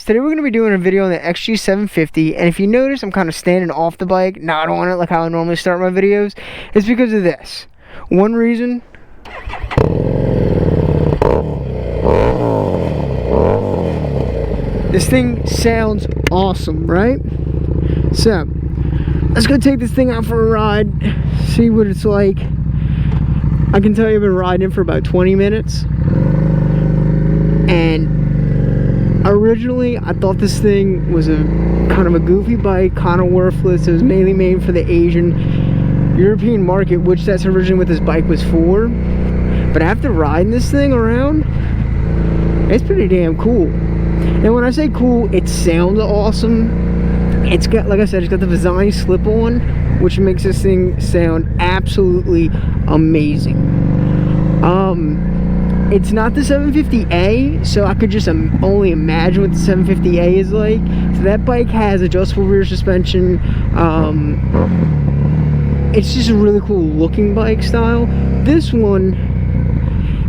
Today we're going to be doing a video on the XG750, and if you notice I'm kind of standing off the bike, not on it like how I normally start my videos. It's because of this. One reason. This thing sounds awesome, right? So, let's go take this thing out for a ride, see what it's like. I can tell you I've been riding it for about 20 minutes. And originally, I thought this thing was a kind of a goofy bike, kind of worthless. It was mainly made for the Asian European market, which that's originally what this bike was for. But after riding this thing around, it's pretty damn cool. And when I say cool, it sounds awesome. It's got, like I said, it's got the design slip-on, which makes this thing sound absolutely amazing. It's not the 750A, so I could just only imagine what the 750A is like. So that bike has adjustable rear suspension. It's just a really cool looking bike style. This one,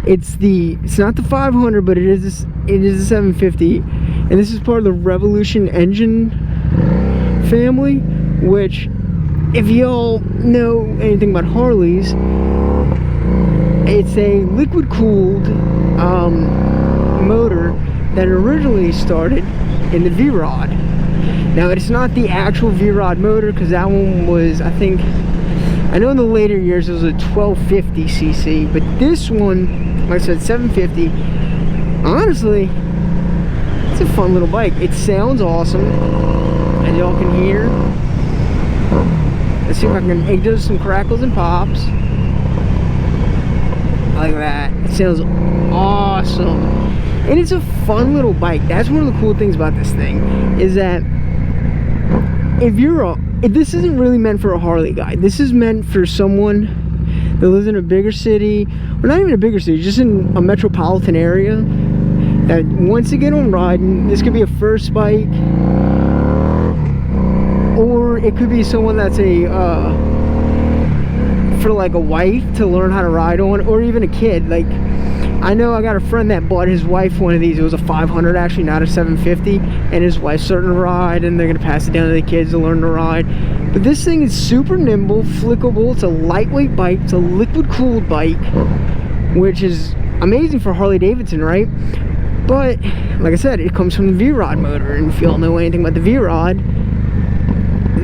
it's not the 500, but it is the 750, and this is part of the Revolution engine family, which, if y'all know anything about Harleys, it's a liquid cooled motor that originally started in the V-Rod. Now it's not the actual V-Rod motor, because that one was, I know in the later years it was a 1250cc, but this one, like I said, 750, honestly, it's a fun little bike. It sounds awesome, as y'all can hear. Let's see if I can, it does some crackles and pops. Like that. It sounds awesome. And it's a fun little bike. That's one of the cool things about this thing, is that if this isn't really meant for a Harley guy. This is meant for someone that lives in a bigger city, or not even a bigger city, just in a metropolitan area, that wants to get on riding. This could be a first bike, or it could be someone that's for like a wife to learn how to ride on, or even a kid. Like, I know I got a friend that bought his wife one of these. It was a 500 actually, not a 750, and his wife's starting to ride, and they're gonna pass it down to the kids to learn to ride. But this thing is super nimble, flickable. It's a lightweight bike. It's a liquid cooled bike, which is amazing for Harley-Davidson, right? But like I said, it comes from the V-Rod motor, and if y'all know anything about the V-Rod,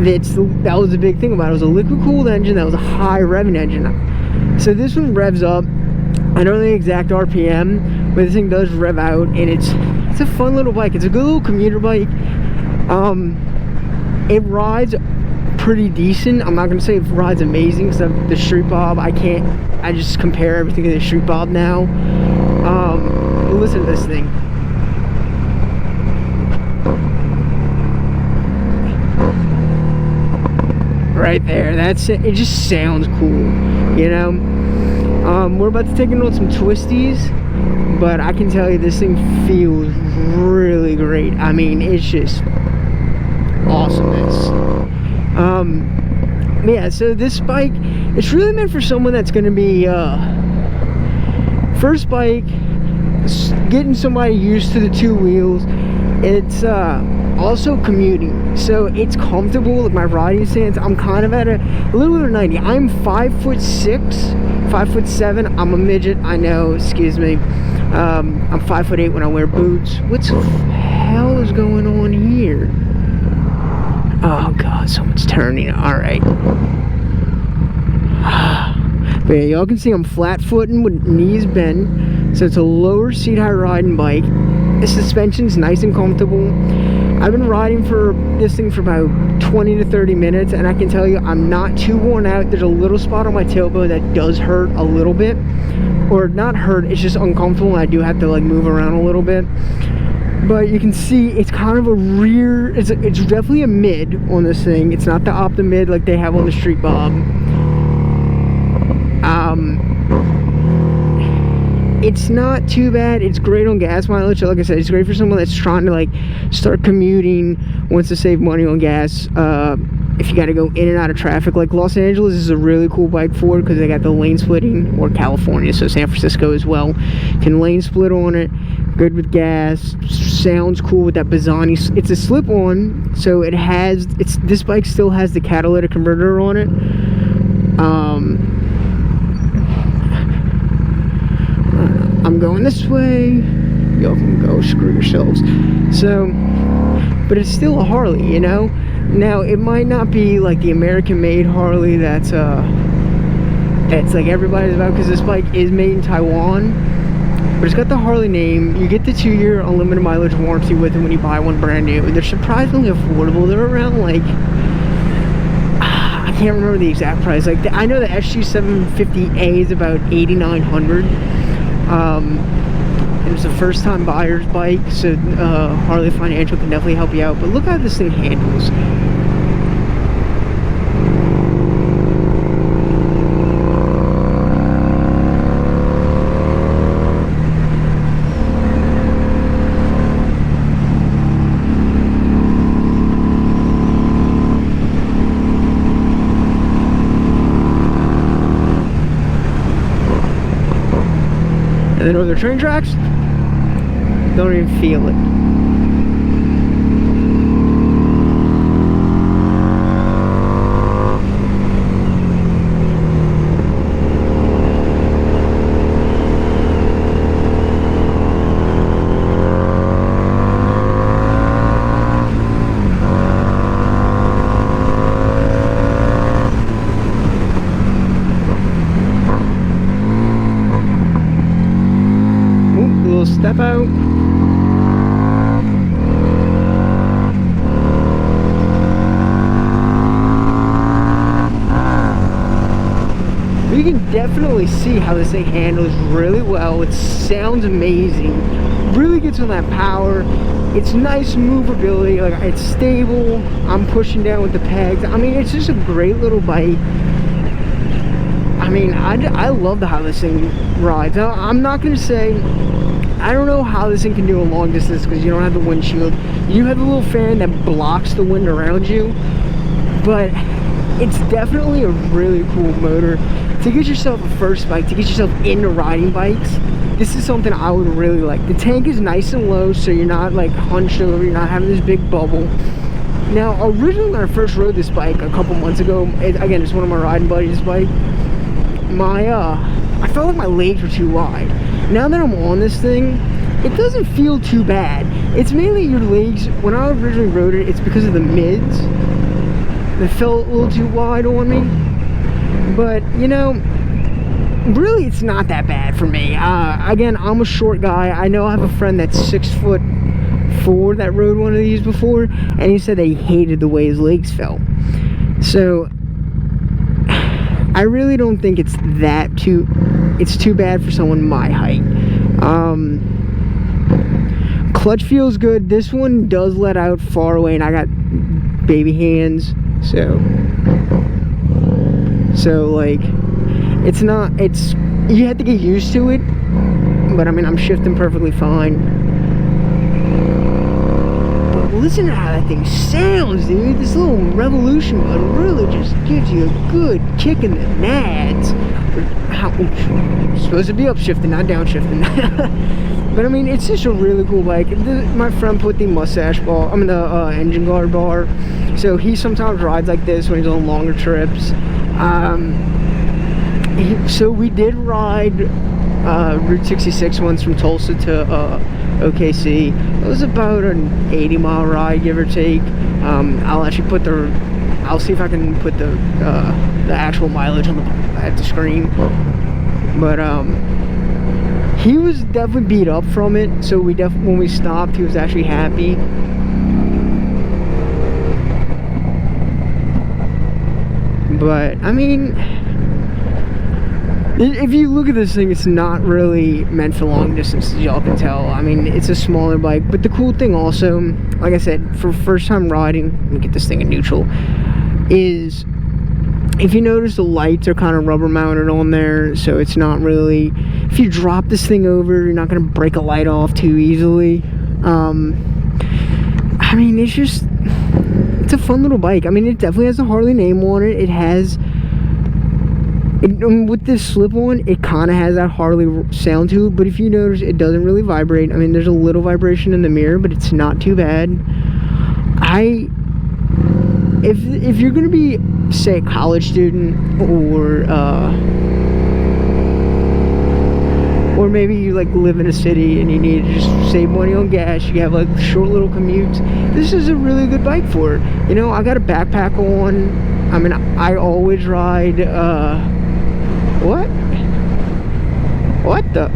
that was the big thing about it. It was a liquid cooled engine that was a high revving engine. So this one revs up, I don't know the exact RPM, but this thing does rev out, and it's a fun little bike. It's a good little commuter bike. It rides pretty decent. I'm not gonna say it rides amazing, because the Street Bob, I just compare everything to the Street Bob now. Listen to this thing. Right there, that's it. It just sounds cool, you know. We're about to take it on some twisties, but I can tell you this thing feels really great. I mean, it's just awesomeness. Yeah, so this bike, it's really meant for someone that's going to be first bike, getting somebody used to the two wheels. It's also commuting, so it's comfortable. Like my riding stance, I'm kind of at a little over 90. I'm 5'6", 5'7". I'm a midget, I know, excuse me. I'm 5'8" when I wear boots. What the hell is going on here? Oh god, someone's turning. Alright. But yeah, y'all can see I'm flat footing with knees bent, so it's a lower seat height riding bike. The suspension's nice and comfortable. I've been riding for this thing for about 20 to 30 minutes, and I can tell you I'm not too worn out. There's a little spot on my tailbone that does hurt a little bit, or not hurt, it's just uncomfortable, and I do have to like move around a little bit. But you can see it's kind of a rear, it's definitely a mid on this thing. It's not the Opta mid like they have on the Street Bob. It's not too bad. It's great on gas mileage. Like I said, it's great for someone that's trying to like start commuting, wants to save money on gas. if you got to go in and out of traffic. Like Los Angeles is a really cool bike for it because they got the lane splitting, or California, so San Francisco as well. Can lane split on it, good with gas, sounds cool with that Bazzani. It's a slip-on, so it has, this bike still has the catalytic converter on it. I'm going this way, y'all can go screw yourselves. So, but it's still a Harley, you know. Now it might not be like the American-made Harley that's like everybody's about, because this bike is made in Taiwan, but it's got the Harley name. You get the 2-year unlimited mileage warranty with it when you buy one brand new. They're surprisingly affordable. They're around like, I can't remember the exact price. Like I know the XG750A is about $8,900. It was a first-time buyer's bike, so Harley Financial can definitely help you out. But look how this thing handles. And then over the train tracks, don't even feel it. Step out. You can definitely see how this thing handles really well. It sounds amazing. Really gets on that power. It's nice movability. Like it's stable. I'm pushing down with the pegs. I mean, it's just a great little bike. I mean, I love how this thing rides. I'm not gonna say, I don't know how this thing can do a long distance because you don't have the windshield. You have the little fan that blocks the wind around you, but it's definitely a really cool motor. To get yourself a first bike, to get yourself into riding bikes, this is something I would really like. The tank is nice and low, so you're not like hunched over, you're not having this big bubble. Now, originally when I first rode this bike a couple months ago, again, it's one of my riding buddies' bike, I felt like my legs were too wide. Now that I'm on this thing, it doesn't feel too bad. It's mainly your legs. When I originally rode it, it's because of the mids that felt a little too wide on me. But, you know, really it's not that bad for me. Again, I'm a short guy. I know I have a friend that's 6'4" that rode one of these before, and he said that he hated the way his legs felt. So I really don't think it's too bad for someone my height. Clutch feels good. This one does let out far away, and I got baby hands, so like you have to get used to it, but I mean I'm shifting perfectly fine. But listen to how that thing sounds, dude. This little revolution button really just gives you a good kick in the nads. Supposed to be upshifting, not downshifting. But I mean, it's just a really cool bike. My friend put the the engine guard bar, so he sometimes rides like this when he's on longer trips. So we did ride Route 66 once from Tulsa to OKC. It was about an 80-mile ride, give or take. I'll see if I can put the actual mileage at the screen. But he was definitely beat up from it, so when we stopped, he was actually happy. But I mean, if you look at this thing, it's not really meant for long distance, as y'all can tell. I mean, it's a smaller bike, but the cool thing also, like I said, for first time riding, let me get this thing in neutral, is if you notice the lights are kind of rubber mounted on there, so it's not really, if you drop this thing over, you're not going to break a light off too easily. I mean, it's it's a fun little bike. I mean, it definitely has a Harley name on it. It has, with this slip-on, it kind of has that Harley sound to it, but if you notice, it doesn't really vibrate. I mean, there's a little vibration in the mirror, but it's not too bad. If you're gonna be, say, a college student, or maybe you like live in a city and you need to just save money on gas, you have like short little commutes, this is a really good bike for it. You know, I got a backpack on. I mean, I always ride, what in the,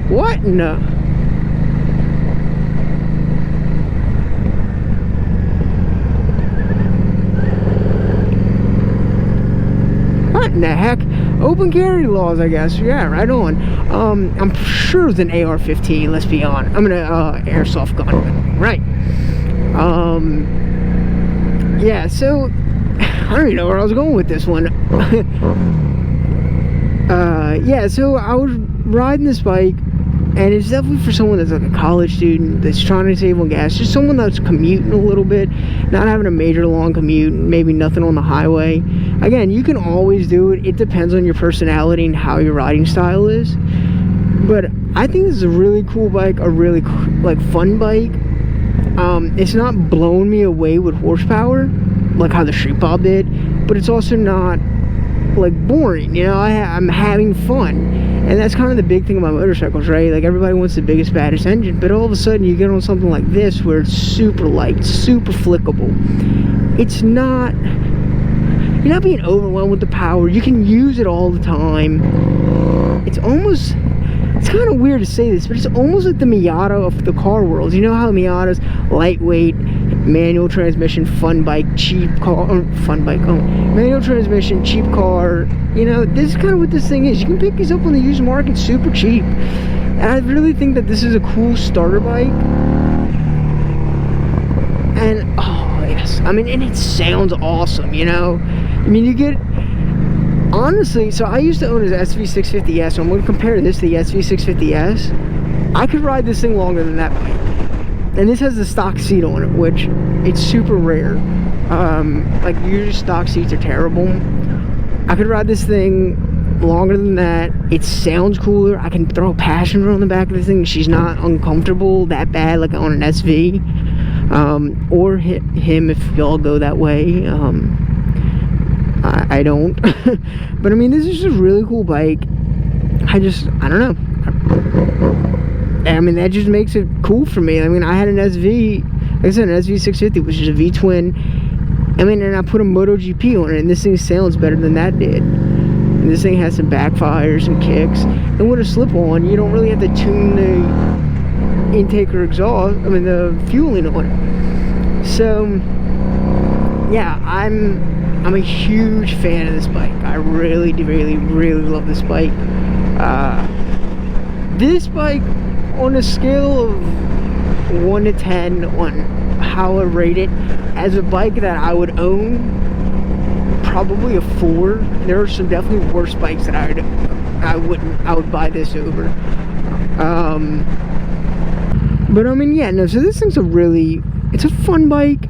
what in the heck? Open carry laws, I guess. Yeah, right on. I'm sure it's an AR-15, let's be honest. I'm gonna airsoft gun, right? Yeah, so I don't even know where I was going with this one. Yeah, so I was riding this bike, and it's definitely for someone that's like a college student that's trying to save on gas, just someone that's commuting a little bit, not having a major long commute, maybe nothing on the highway. Again, you can always do it. It depends on your personality and how your riding style is. But I think this is a really cool bike, a really like fun bike. It's not blowing me away with horsepower like how the Street Bob did, but it's also not like boring. You know, I'm having fun, and that's kind of the big thing about motorcycles, right? Like, everybody wants the biggest, baddest engine, but all of a sudden you get on something like this where it's super light, super flickable. It's not, you're not being overwhelmed with the power. You can use it all the time. It's almost, it's kind of weird to say this, but it's almost like the Miata of the car world. You know how Miata's lightweight, manual transmission, fun bike, cheap car, manual transmission, cheap car. You know, this is kind of what this thing is. You can pick these up on the used market super cheap, and I really think that this is a cool starter bike. And oh yes, I mean, and it sounds awesome. You know, I mean, you get, honestly, so I used to own an SV650S, so I'm going to compare this to the SV650S. I could ride this thing longer than that bike. And this has the stock seat on it, which it's super rare. Like, usually stock seats are terrible. I could ride this thing longer than that. It sounds cooler. I can throw a passenger on the back of this thing. She's not uncomfortable that bad like on an SV. Or hit him if y'all go that way. I don't. But I mean, this is just a really cool bike. I don't know. I mean, that just makes it cool for me. I mean, I had an SV, like I said, an SV650, which is a V-twin. I mean, and I put a MotoGP on it, and this thing sounds better than that did. And this thing has some backfires, some kicks. And with a slip-on, you don't really have to tune the intake or exhaust, I mean, the fueling on it. So, yeah, I'm a huge fan of this bike. I really, really, really love this bike. This bike, on a scale of 1 to 10 on how I rate it as a bike that I would own, probably a 4. There are some definitely worse bikes that I would buy this over. But I mean, yeah, no, so this thing's it's a fun bike.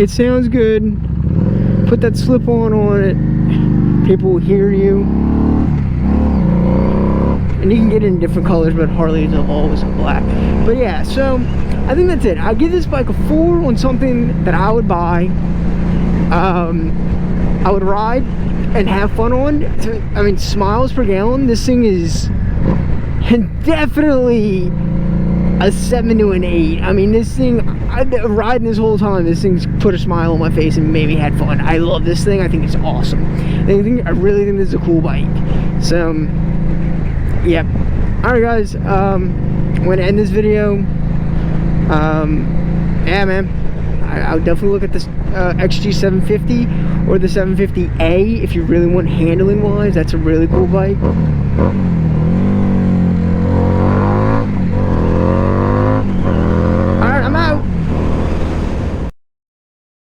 It sounds good. Put that slip-on it. People will hear you. And you can get it in different colors, but Harley's always in black. But yeah, so I think that's it. I give this bike a 4 on something that I would buy. I would ride and have fun on. I mean, miles per gallon, this thing is definitely a 7 to an 8. I mean, this thing, riding this whole time, this thing's put a smile on my face and made me had fun. I love this thing. I think it's awesome. I really think this is a cool bike. So, yeah. Alright guys, I'm going to end this video. Yeah, man. I would definitely look at this XG750 or the 750A if you really want handling wise. That's a really cool bike.